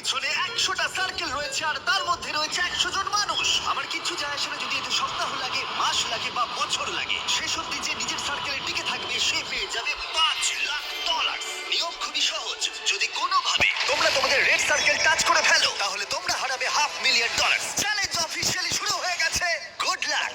পিছনে 100টা সার্কেল রয়েছে আর তার মধ্যে রয়েছে 100 জন মানুষ। আমার কিচ্ছু যায় আসে না যদি এতে সপ্তাহ লাগে, মাস লাগে বা বছর লাগে। শেষ অব্দি যে নিজের সার্কেলে টিকে থাকবে সে পেয়ে যাবে $5,00,000। নিয়ম খুবই সহজ, যদি কোনোভাবে তোমরা তোমাদের রেড সার্কেল টাচ করে ফেলো তাহলে তোমরা হারাবে $500,000। চ্যালেঞ্জ অফিসিয়ালি শুরু হয়ে গেছে। Good luck.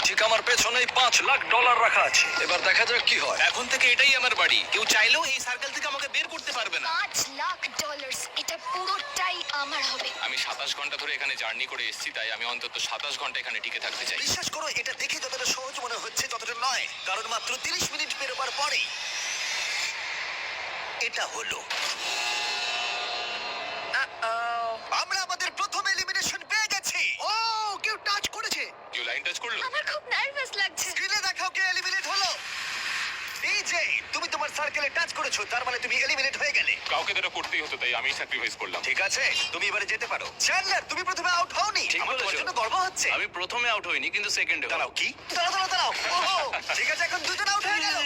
ঠিক আমার পেছনেই $5,00,000 রাখা আছে। এবার দেখা যাক কি হয়। এখন থেকে এটাই আমার বাড়ি, কেউ চাইলেও এই সার্কেল থেকে আমাকে বের করতে পারবে না। $5,00,000 এটা পুরোটাই আমার হবে। আমি 27 ঘন্টা ধরে এখানে জার্নি করে এসেছি, তাই আমি অন্তত 27 ঘন্টা এখানে টিকে থাকতে চাই। বিশ্বাস করো, এটা দেখে যতটা সহজ মনে হচ্ছে ততটা নয়, কারণ মাত্র 30 মিনিট পেরোবার পরেই এটা হলো। আমরা আমাদের প্রথম এলিমিনেশন পেয়ে গেছি। ও, কেউ টাচ করেছে। কেউ লাইন টাচ করলো? আমার খুব নার্ভাস লাগছে। স্ক্রিনে দেখাও কে এলিমিনেট হলো। ডিজে, তুমি তোমার সার্কেলে টাচ করেছো, তার মানে তুমি এলিমিনেট হয়ে গেলে। কাউকে তো এটা করতেই হতো, তাই আমি স্যাক্রিফাইস করলাম। ঠিক আছে, তুমি এবারে যেতে পারো। চ্যান্ডলার, তুমি প্রথমে আউট হওনি। ঠিক আমার তোমার বলেছো। জন্য গর্ব হচ্ছে। আমি প্রথমে আউট হইনি, কিন্তু সেকেন্ডে দাঁড়াও, কি? দাঁড়াও। ওহো, ঠিক আছে, এখন দুজন আউট হয়ে গেল।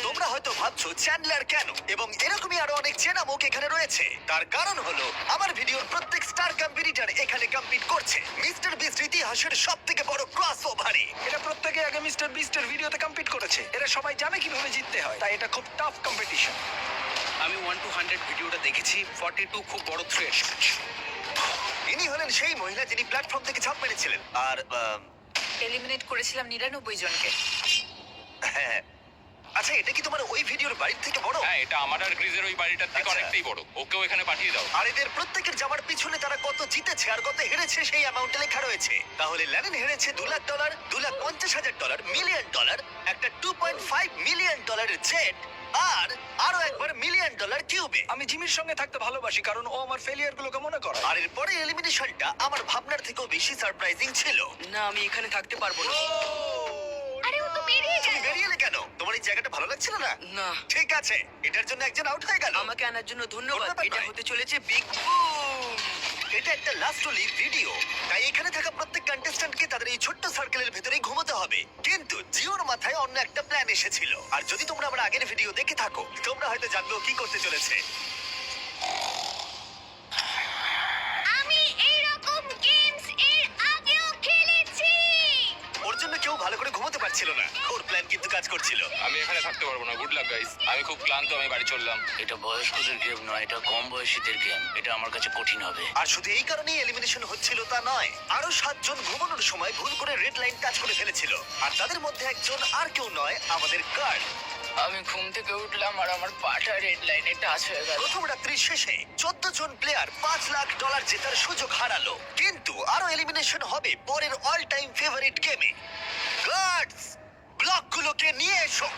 তোমরা হয়তো ভাবছো চ্যান্ডলার কেন, এবং এরকমই আরো অনেক চেনা মুখ এখানে রয়েছে। তার কারণ হলো আমার ভিডিওর প্রত্যেক স্টার কম্পিটিটর এখানে কম্পিট করছে মিস্টার বিস্ট ইতিহাসের সবথেকে বড় ক্রস ওভারে। এটা প্রত্যেকে আগে মিস্টার বিস্টের ভিডিওতে কম্পিট করেছে। এরা সবাই জানে কিভাবে জিততে হয়, তাই এটা খুব টাফ কম্পিটিশন। আমি 1 to 100 ভিডিওটা দেখেছি। 42 খুব বড় থ্রেট। ইনি হলেন সেই মহিলা যিনি প্ল্যাটফর্ম থেকে ঝাঁপ মেরেছিলেন। আর এলিমিনেট করেছিলাম 99 জনকে। হ্যাঁ, আচ্ছা, এটা কি তোমার ওই ভিডিওর বাড়ির থেকে বড়? হ্যাঁ, এটা আমার আর গ্রিজের ওই বাড়িটার থেকে আচ্ছা। অনেকটাই বড়। ওকেও এখানে পাঠিয়ে দাও। আর এদের প্রত্যেকের যাওয়ার পিছনে তারা কত জিতেছে আর কত হেরেছে সেই অ্যামাউন্টে লেখা রয়েছে। তাহলে ল্যানিন হেরেছে $2,00,000, $2,50,000, $1,000,000, একটা $2.5 মিলিয়ন জেট, আর আরো একবার $1 মিলিয়ন কিউবে। আমি জিমির সঙ্গে থাকতে ভালোবাসি, কারণ ও আমার ফেলিয়ার গুলোকে মনে করে। আর এরপরে এলিমিনেশনটা আমার ভাবনার থেকেও বেশি সারপ্রাইজিং ছিল। না, আমি এখানে থাকতে পারবো না। আরে ও তো বেরিয়ে তুমি গেল। বেরিয়ে এলে কেন? তোমার এই জায়গাটা ভালো লাগছিল না? না, ঠিক আছে, এটার জন্য একজন আউট হয়ে গেল। আমাকে আনার জন্য ধন্যবাদ। ধন্যবাদ এটা নয়। হতে চলেছে বিগ বুম। এটা একটা লাস্ট লিভ ভিডিও, তাই এখানে থাকা প্রত্যেক কন্টেস্ট্যান্টকে তাদের এই ছোট্ট সার্কেলের ভেতরেই ঘুমোতে হবে। কিন্তু জিওর মাথায় অন্য একটা প্ল্যান এসেছিল, আর যদি তোমরা আমার আগের ভিডিও দেখে থাকো তোমরা হয়তো জানবে ও কি করতে চলেছে। আমি এইরকম গেমস এর আগেও খেলেছি। ওর জন্য কেউ ভালো করে ঘুমোতে পারছিল না, ওর প্ল্যান কিন্তু কাজ করছিল। আমি এখানে থাকতে পারবো না। Good luck guys. আমি খুব ক্লান্ত, আমি বাড়ি চললাম। এটা বয়স্কদের গেম নয়, এটা কম বয়সীদের গেম। এটা আমার কাছে কঠিন হবে। আর শুধু এই কারণেই এলিমিনেশন হচ্ছিল তা নয়, আরো 7 জন ঘুমানোর সময় ভুল করে রেড লাইন টাচ করে ফেলেছিল। আর তাদের মধ্যে একজন আর কেউ নয়, আমাদের গার্ড। আমি ঘুম থেকে উঠলাম আর আমার পাটা রেড লাইনে টাচ হয়ে গেল। প্রথম রাত্রির শেষে 14 জন প্লেয়ার $5,00,000 জেতার সুযোগ হারালো। কিন্তু আরো এলিমিনেশন হবে পরের অল টাইম ফেভারিট গেমে। গার্ডস, ব্লকগুলোকে নিয়ে এসো।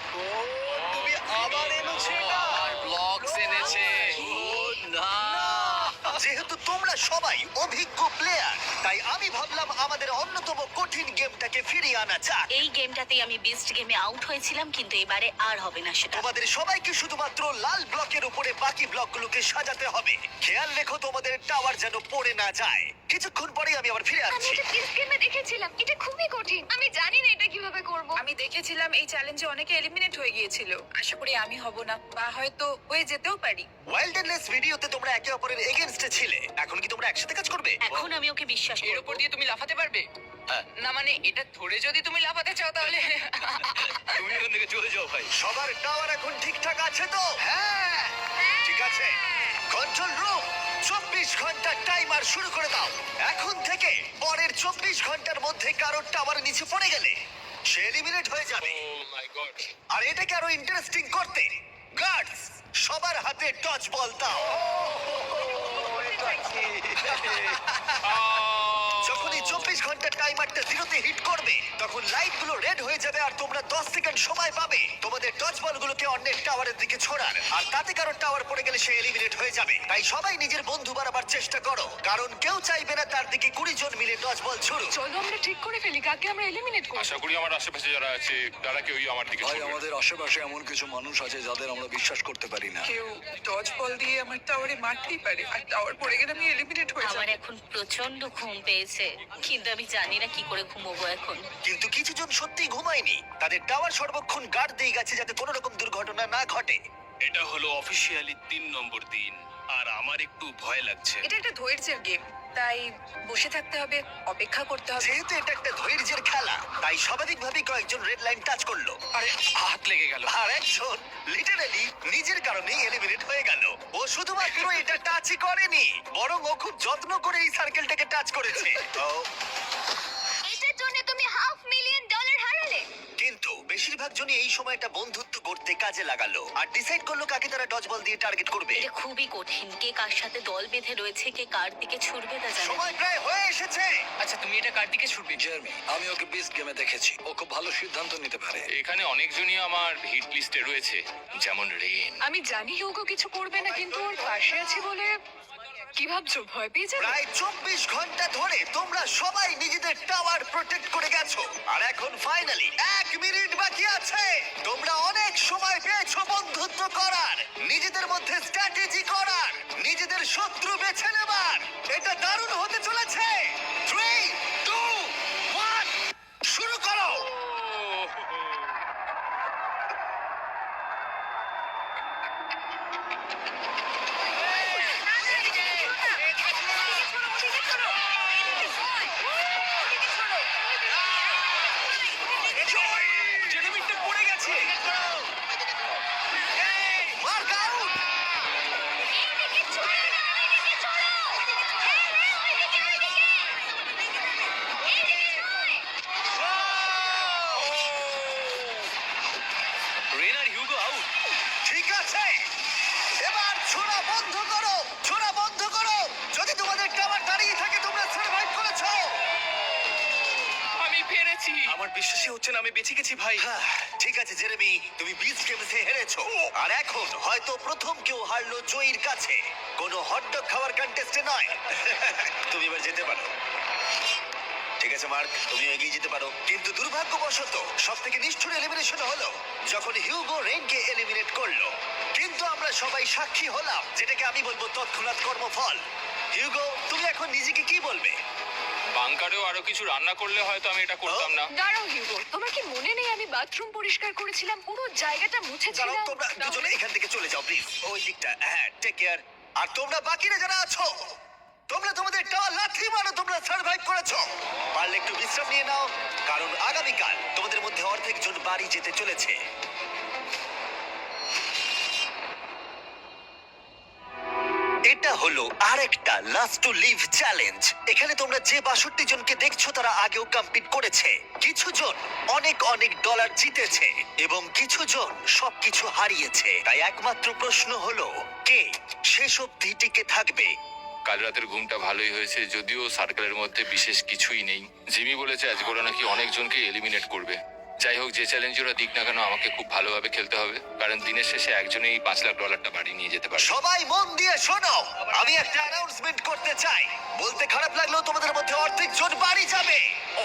তুমি আবার এনেছো এটা? আর ব্লকস এনেছে। না, যেহেতু তোমরা সবাই অভিজ্ঞ প্লেয়ার, তাই আমি ভাবলাম আমাদের অন্যতম কঠিন গেমটাকে ফিরিয়ে আনা যাক। এই গেমটাতেই আমি বেস্ট গেমে আউট হয়েছিলাম, কিন্তু এবারে আর হবে না সেটা। তোমাদের সবাইকে শুধুমাত্র লাল ব্লকের উপরে বাকি ব্লকগুলোকে সাজাতে হবে। খেয়াল রেখো তোমাদের টাওয়ার যেন পড়ে না যায়। কিছুক্ষণ পরেই আমি আবার ফিরে আমি আসছি। এটা টেস্ট গেমে দেখেছিলাম, এটা খুবই কঠিন। আমি জানি না এটা কিভাবে করব। আমি দেখেছিলাম এই চ্যালেঞ্জে অনেকে এলিমিনেট হয়ে গিয়েছিল। আশা করি আমি হব না, বা হয়তো হয়ে যেতেও পারি। ওয়াইল্ডনেস ভিডিওতে তোমরা একে অপরের এগেইনস্টে ছিলে, এখন কি তোমরা একসাথে কাজ করবে? এখন আমি ওকে বিশ্বাস এর করব। উপর দিয়ে তুমি লাফাতে পারবে? না মানে এটা ধরে যদি তুমি লাফাতে চাও তাহলে তুমি এখান থেকে চলে যাও ভাই। সবার টাওয়ার এখন ঠিকঠাক আছে তো? হ্যাঁ, ঠিক আছে। কন্ট্রোল রুম, 24 ঘন্টার টাইমার শুরু করে দাও। এখন থেকে পরের 24 ঘন্টার মধ্যে কারোর টাওয়ার নিচে পড়ে গেলে সে এলিমিনেট হয়ে যাবে। ও মাই গড। আর এটাকে আরো ইন্টারেস্টিং করতে গার্ডস, সবার হাতে টচ বল দাও। যখনই 24 ঘন্টার টাইমারটা জিরোতে হিট করবে তখন লাইটগুলো রেড হয়ে যাবে আর তোমরা 10 সেকেন্ড সময় পাবে তোমাদের টচ বলগুলোকে অন্যের টাওয়ারের দিকে ছোড়ার। আর তাতে কারোর টাওয়ার পড়ে গেলে সে এলিমিনেট হয়ে যাবে। তাই সবাই নিজের বন্ধু বাড়াবার চেষ্টা করো, কারণ কেউ চাইবে না তার দিকে 20 জন মিলে টচ বল ছুড়ুক। চলো আমরা ঠিক করে ফেলি কাকে আমরা এলিমিনেট করব। আশা করি আমার আশেপাশে যারা আছে তারা কেউই আমার দিকে ভাই, ছুটবে না। আমাদের আশেপাশে এমন কিছু মানুষ আছে যাদের আমরা বিশ্বাস করতে পারি না। কেউ ডজ বল দিয়ে আমার টাওয়ারে মারতেই পারে, আর টাওয়ার পড়ে গেলে আমি এলিমিনেট হয়ে আমার যাব। এখন প্রচন্ড ঘুম পেয়েছে, কিন্তু আমি জানি না কি করে ঘুমোবো এখন। কিন্তু কিছু জন সত্যিই ঘুমায়নি, তাদের টাওয়ার সর্বক্ষণ গার্ড দিয়ে গেছে যাতে কোনো রকম দুর্ঘটনা না ঘটে। এটা হলো অফিসিয়ালি 3 নম্বর দিন। আর আমার একটু ভয় লাগছে। এটা একটা ধৈর্যের গেম, তাই বসে থাকতে হবে, অপেক্ষা করতে হবে। যেহেতু এটা একটা ধৈর্যের খেলা, তাই স্বাভাবিকভাবে কয়েকজন রেড লাইন টাচ করলো, আরে হাত লেগে গেল। আর একজন লিটারালি নিজের কারণেই এলিমিনেট হয়ে গেল। ও শুধুমাত্র এটা টাচই করেনি, বরং ও খুব যত্ন করে এই সার্কেলটাকে টাচ করেছে। এটার জন্য তুমি $500,000 হারালে। কিন্তু বেশিরভাগ জনই এই সময়টা বন্ধুত্ব করতে কাজে লাগালো আর ডিসাইড করলো কাকে তারা ডজ বল দিয়ে টার্গেট করবে। এটা খুবই কঠিন। কে কার সাথে দল বেঁধে রয়েছে, কে কার দিকে ছুটবে তা জানে না। সময় প্রায় হয়ে এসেছে। আচ্ছা তুমি এটা কার দিকে ছুটবে? জার্মি, আমি ওকে বিস্ট গেমে দেখেছি, ও খুব ভালো সিদ্ধান্ত নিতে পারে। এখানে অনেকজনই আমার হিট লিস্টে রয়েছে, যেমন রেন। আমি জানি হিউগো কিছু করবে না, কিন্তু ওর পাশে আছি বলে কি ভাবছো, ভয় পেয়ে যাবে? প্রায় 24 ঘন্টা ধরে তোমরা সবাই নিজেদের টাওয়ার প্রোটেক্ট করে গেছো, আর এখন ফাইনালি 1 মিনিট বাকি আছে। তোমরা অনেক সময় পেয়েছো বন্ধুত্ব করার, নিজেদের মধ্যে স্ট্র্যাটেজি করার, নিজেদের শত্রু বেছে নেবার। এটা দারুণ হতে চলেছে। 3, 2, 1 শুরু করো। জেরেমিটা পড়ে গেছে। Mark out. রেন আর হিউগো আউট। ঠিক আছে, এবার ছোড়া বন্ধ করো, ছোড়া বন্ধ করো। যদি তোমাদের টাওয়ার দাঁড়িয়ে থাকে তোমরা সার্ভাইভ করেছো। আমি পেরেছি। আমার বিশ্বাসই হচ্ছে না আমি বেঁচে গেছি ভাই। হ্যাঁ, ঠিক আছে জেরেমি, তুমি বিচ গেমসে হেরেছো, আর এখন হয়তো প্রথম কেউ হারলো জয়ীর কাছে, কোনো হটডগ খাওয়ার কন্টেস্টে নয়। তুমি এবার যেতে পারো। ঠিক আছে মার্ক, তুমি এগিয়ে যেতে পারো। কিন্তু দুর্ভাগ্যবশত সব থেকে নিষ্ঠুর এলিমিনেশন হলো যখন হিউগো রেনকে এলিমিনেট করলো। কিন্তু আমরা সবাই সাক্ষী হলাম, যেটাকে আমি বলবো তৎক্ষণাৎ কর্মফল। হিউগো, তুমি এখন নিজেকে কি বলবে? বাংকারেও আরো কিছু রান্না করলে হয়তো আমি এটা করতাম না। দাঁড়াও হিউগো, তোমার কি মনে নেই আমি বাথরুম পরিষ্কার করেছিলাম, পুরো জায়গাটা দাঁড়াও, মুছেছিলাম? তোমরা দুজনে এখান থেকে চলে যাও প্লিজ, ওই দিকটা। হ্যাঁ, টেক কেয়ার। আর তোমরা বাকিরা যারা আছো, তোমরা তোমাদের টাওয়ার লাথি মারো, তোমরা সার্ভাইভ করেছো। পারলে একটু বিশ্রাম নিয়ে নাও, কারণ আগামীকাল তোমাদের মধ্যে অর্ধেক জন বাড়ি যেতে চলেছে। এটা হলো আরেকটা লাস্ট টু লিভ চ্যালেঞ্জ। এখানে তোমরা যে 62 জনকে দেখছো তারা আগেও কমপ্লিট করেছে। কিছু জন অনেক অনেক ডলার জিতেছে এবং কিছু জন সবকিছু হারিয়েছে। তাই একমাত্র প্রশ্ন হলো কে শেষ অবধি টিকে থাকবে। কাল রাতের ঘুমটা ভালোই হয়েছে, যদিও সার্কেলের মধ্যে বিশেষ কিছুই নেই। জিমি বলেছে আজকে ওরা নাকি অনেকজনকে এলিমিনেট করবে। যাই হোক, যে চ্যালেঞ্জ ওরা দিক না কেন, আমাকে খুব ভালোভাবে খেলতে হবে, কারণ দিনের শেষে একজনেই $5,00,000 বাড়ি নিয়ে যেতে পারে। সবাই মন দিয়ে শোনো, আমি একটা অ্যানাউন্সমেন্ট করতে চাই। বলতে খারাপ লাগলেও তোমাদের মধ্যে অর্ধেক জন বাড়ি যাবে।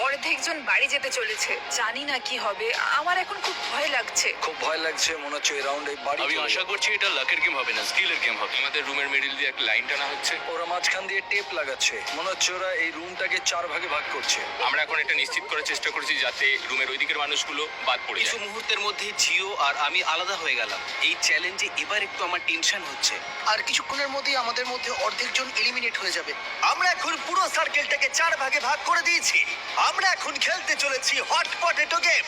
অর্ধেক জন বাড়ি যেতে চলেছে, জানি না কি হবে। আমার এখন খুব ভয় লাগছে। খুব ভয় লাগছে, মনে হচ্ছে এই রাউন্ডে বাড়ি আমি চলে আশা যাবে। করছি এটা লাকের গেম হবে না, স্কিলের গেম হবে। আমাদের রুমের মিডিল দিয়ে একটা লাইন টানা হচ্ছে। ওরা মাঝখান দিয়ে টেপ লাগাচ্ছে, মনে হচ্ছে ওরা এই রুমটাকে 4 ভাগে ভাগ করছে। আমরা এখন এটা নিশ্চিত করার চেষ্টা করছি যাতে রুমের ওই দিকের মানুষগুলো বাদ পড়ে কিছু যায়। মুহূর্তের মধ্যে জিও আর আমি আলাদা হয়ে গেলাম। এই চ্যালেঞ্জে এবার একটু আমার টেনশন হচ্ছে। আর কিছুক্ষণের মধ্যেই আমাদের মধ্যে অর্ধেক জন এলিমিনেট হয়ে যাবে। আমরা এখন পুরো সার্কেলটাকে 4 ভাগে ভাগ করে দিয়েছি। আমরা এখন খেলতে চলেছি হট পটেটো গেম।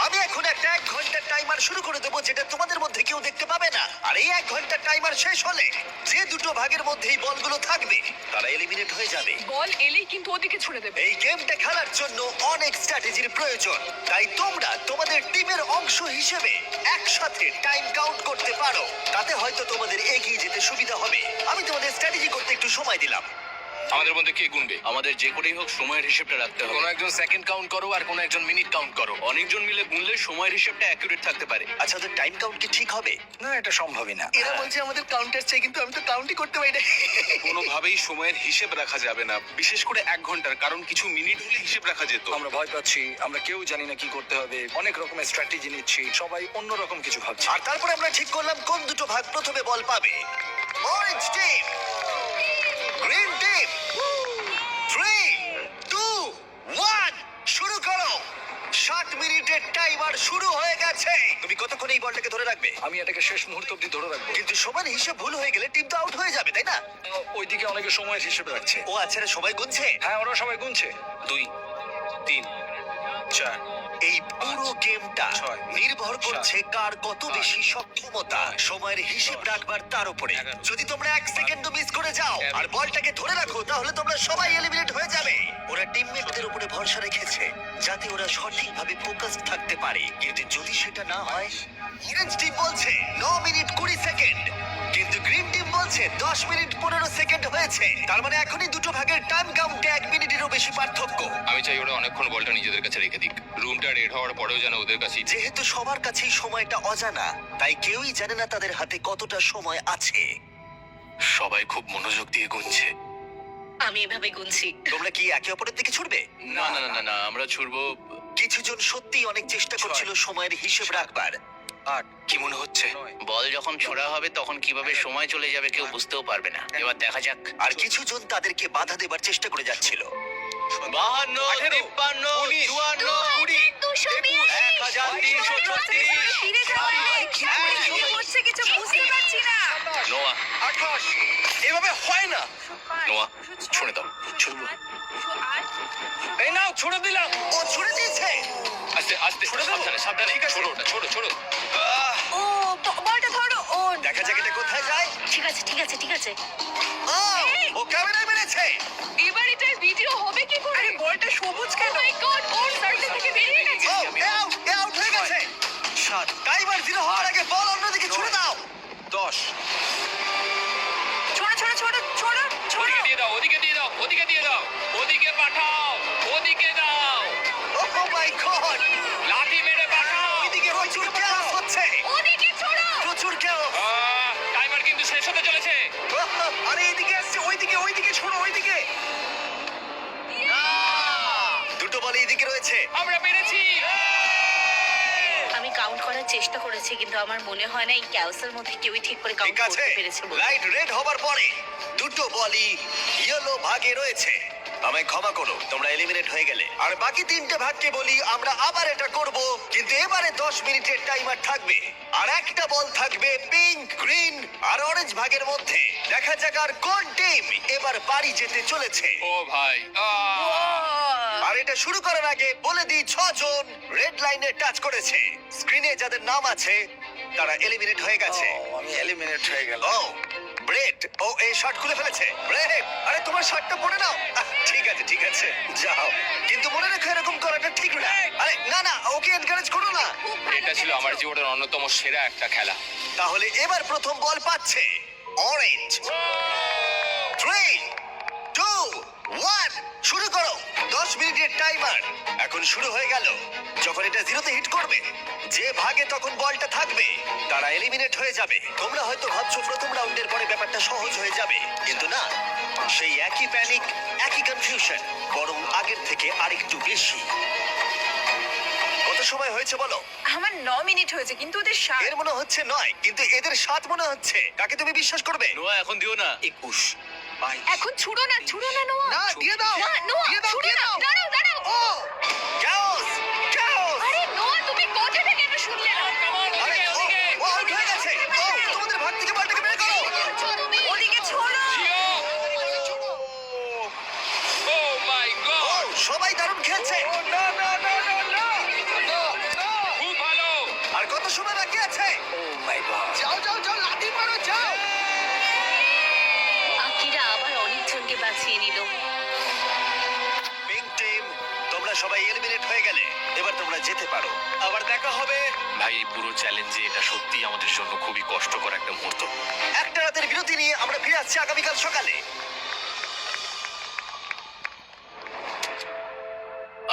আমি এখন একটা 1 ঘন্টার টাইমার শুরু করে দেবো, যেটা তোমাদের মধ্যে কেউ দেখতে পাবে না। আর এই 1 ঘন্টার টাইমার শেষ হলে যে দুটো ভাগের মধ্যেই বলগুলো থাকবে তারা এলিমিনেট হয়ে যাবে। বল এলেই কিন্তু ওদিকে ছুড়ে দেবে। এই গেমটা খেলার জন্য অনেক স্ট্র্যাটেজির প্রয়োজন, তাই তোমরা তোমাদের টিমের অংশ হিসেবে একসাথে টাইম কাউন্ট করতে পারো। তাতে হয়তো তোমাদের এগিয়ে যেতে সুবিধা হবে। আমি তোমাদের স্ট্র্যাটেজি করতে একটু সময় দিলাম। আমাদের মধ্যে কে গুনবে? আমাদের যে করেই হোক সময়ের হিসেবটা রাখতে হবে। কোনো একজন সেকেন্ড কাউন্ট করো আর কোনো একজন মিনিট কাউন্ট করো। অনেকজন মিলে গুনলে সময়ের হিসেবটা অ্যাকুরেট থাকতে পারে। আচ্ছা, ওদের টাইম কাউন্ট কি ঠিক হবে? না, এটা সম্ভবই না। এরা বলছে আমাদের কাউন্টার চাই, কিন্তু আমি তো কাউন্টই করতে পারি না। কোনোভাবেই সময়ের হিসেব রাখা যাবে না, বিশেষ করে 1 ঘন্টার, কারণ কিছু মিনিট হলে হিসেব রাখা যেত। আমরা ভয় পাচ্ছি, আমরা কেউ জানি না কি করতে হবে, অনেক রকমের স্ট্র্যাটেজি নিচ্ছি, সবাই অন্য রকম কিছু ভাবছে। আর তারপরে আমরা ঠিক করলাম কোন দুটো ভাগ প্রথমে বল পাবে। Orange team, green team. 3, 2, 1 শুরু করো। 60 মিনিটের টাইমার শুরু হয়ে গেছে। তুমি কতক্ষণ এই বলটাকে ধরে রাখবে? আমি এটাকে শেষ মুহূর্ত অব্দি ধরে রাখবো। কিন্তু সমান হিসেব ভুল হয়ে গেলে টিম তো আউট হয়ে যাবে, তাই না? ওইদিকে অনেকে সময়ের হিসেবে রাখছে। ও আচ্ছা, রে, সবাই গুনছে। হ্যাঁ, ওরা সবাই গুনছে। 2 3 4 এই পুরো গেমটা ছয়, নির্ভর করছে কার কত আট, বেশি সক্ষমতা সময়ের হিসেব রাখবার তার উপরে। 11, যদি তোমরা 1 সেকেন্ডও মিস করে যাও 13, আর বলটাকে ধরে রাখো তাহলে তোমরা সবাই এলিমিনেট হয়ে যাবে। ওরা টিমমেটদের উপরে ভরসা রেখেছে যাতে ওরা সঠিকভাবে ফোকাসড থাকতে পারে, কিন্তু যদি সেটা না হয়, অরেঞ্জ টিম বলছে 9 মিনিট 20 সেকেন্ড, কিন্তু গ্রিন টিম বলছে 10 মিনিট 15 সেকেন্ড হয়েছে। তার মানে এখনই দুটো ভাগের টাইম কাউন্টে 1 মিনিটেরও বেশি পার্থক্য। আমি চাই ওরা অনেকক্ষণ বলটা নিজেদের কাছে রেখে দিক, রুমটা রেড হওয়ার পরেও যেন ওদের কাছে যেহেতু সবার কাছেই সময়টা অজানা, তাই কেউই জানে না তাদের হাতে কতটা সময় আছে। সবাই খুব মনোযোগ দিয়ে গুনছে। আমি এভাবে গুনছি। তোমরা কি একে অপরের দিকে ছুটবে? না না না না না, আমরা ছুড়বো। কিছু জন সত্যিই অনেক চেষ্টা করছিল সময়ের হিসেব রাখবার। 8, কি মনে হচ্ছে? বল যখন ছোড়া হবে তখন কিভাবে সময় চলে যাবে কেউ বুঝতেও পারবে না। এবার দেখা যাক। আর কিছু জন তাদেরকে বাধা দেবার চেষ্টা করে যাচ্ছিল। 52 53 54 1336 ফিরে যাও কি হচ্ছে কিছু বুঝতে পারছি না। নোয়া 28। এভাবে হয় না। নোয়া ছুড়ে দাও। এই নাও, ছুড়ে দিলাম। ও ছুড়ে দিয়েছে। আস্তে আস্তে সাবধানে সাবধানে, ছোড়ো ওটা, ছোড়ো ছোড়ো। ও বলটা ধরো। ও দেখা যাক এটা কোথায় যায়। ঠিক আছে ঠিক আছে ঠিক আছে। ও, ও ক্যামেরায় মেরেছে। এবার এটার ভিডিও হবে কি করে? আরে বলটা সবুজ কেন? মাই গড, ওর সার্কেল থেকে বেরিয়ে গেছে। ও, এ আউট হয়ে গেছে। 7, টাইমার 0 হওয়ার আগে বল অন্যদিকে ছুড়ে দাও। 10। ছোড়ো ছোড়ো ছোড়ো ছোড়ো ছোড়ো। ওদিকে দিয়ে দাও, ওদিকে দিয়ে দাও, ওদিকে দিয়ে দাও, ওদিকে পাঠাও, ওদিকে দাও, ও মাই গড, লাঠি মেরে পাঠাও। ওইদিকে প্রচুর chaos হচ্ছে। ওদিকে ছোড়ো। প্রচুর chaos। টাইমার কিন্তু শেষ হতে চলেছে। আরে এইদিকে আসছে, ওইদিকে ছোড়ো, ওইদিকে। দুটো বল এইদিকে রয়েছে। আমরা পেরেছি। আমি কাউন্ট করার চেষ্টা করেছি কিন্তু আমার মনে হয় না এই ক্যাওসের মধ্যে কেউই ঠিক করে কাউন্ট ঠিক আছে, করতে পেরেছে বলে। লাইট রেড হবার পরে দুটো বলই ইয়েলো ভাগে রয়েছে। আমায় ক্ষমা করো, তোমরা এলিমিনেট হয়ে গেলে। আর বাকি তিনটে ভাগকে বলি আমরা আবার এটা করব, কিন্তু এবারে 10 মিনিটের টাইমার থাকবে। আর একটা বল থাকবে পিঙ্ক, গ্রিন আর অরেঞ্জ ভাগের মধ্যে। দেখা যাক আর কোন টিম এবার বাড়ি যেতে চলেছে। ও ভাই, আর এটা শুরু করার আগে বলে দিই 6 জন রেড লাইনে টাচ করেছে। স্ক্রিনে যাদের নাম আছে তারা এলিমিনেট হয়ে গেছে। আমি এলিমিনেট হয়ে গেলাম। ও ব্রেট, ও এই শার্ট খুলে ফেলেছে। ব্রেট, আরে তোমার শার্টটা পরে নাও। ঠিক আছে ঠিক আছে, যাও, কিন্তু মনে রেখো এরকম করাটা ঠিক না। আরে না না, ওকে এনকারেজ করো না। এটা ছিল আমার জীবনের অন্যতম সেরা একটা খেলা। তাহলে এবার প্রথম বল পাচ্ছে অরেঞ্জ। 3 2 1 শুরু করো। 10 মিনিটের টাইমার এখন শুরু হয়ে গেল। যখন এটা 0-তে হিট করবে, যে ভাগে তখন বলটা থাকবে তারা এলিমিনেট হয়ে যাবে। তোমরা হয়তো ভাবছো প্রথম রাউন্ডের পরে ব্যাপারটা সহজ হয়ে যাবে, কিন্তু না, সেই একই প্যানিক, একই কনফিউশন, বরং আগের থেকে আরেকটু বেশি। কত সময় হয়েছে বলো? আমার 9 মিনিট হয়েছে কিন্তু ওদের 7। এর মনে হচ্ছে 9, কিন্তু এদের 7 মনে হচ্ছে। কাকে তুমি বিশ্বাস করবে? নোয়া এখন দিও না। 21, 22। এখন ছুড়ো না নোয়া। না, দিয়ে দাও। না নোয়া, দিয়ে দাও, ছুড়ো দিয়ে না। দাও। দাঁড়াও দাঁড়াও। ও chaos, chaos! আরে নোয়া, তুমি কোথা থেকে এটা শুনলে না? আরে ও আউট হয়ে গেছে। ও তোমাদের ভাগ থেকে বলটাকে বের করো। ওদিকে ছোড়ো। ও মাই ও গড, সবাই দারুণ খেলছে। খুব ভালো। আর কত সময় বাকি আছে? ও মাই গড। যাও যাও যাও, লাঠি মারো, যাও। আকিরা আবার অনেকজনকে বাঁচিয়ে নিল। পিঙ্ক টিম, তোমরা সবাই এলিমিনেট হয়ে গেলে। এবার তোমরা যেতে পারো। আবার দেখা হবে। ভাই এই পুরো চ্যালেঞ্জে এটা সত্যি আমাদের জন্য খুবই কষ্টকর একটা মুহূর্ত। একটা রাতের বিরতি নিয়ে আমরা ফিরে আসছি আগামীকাল সকালে।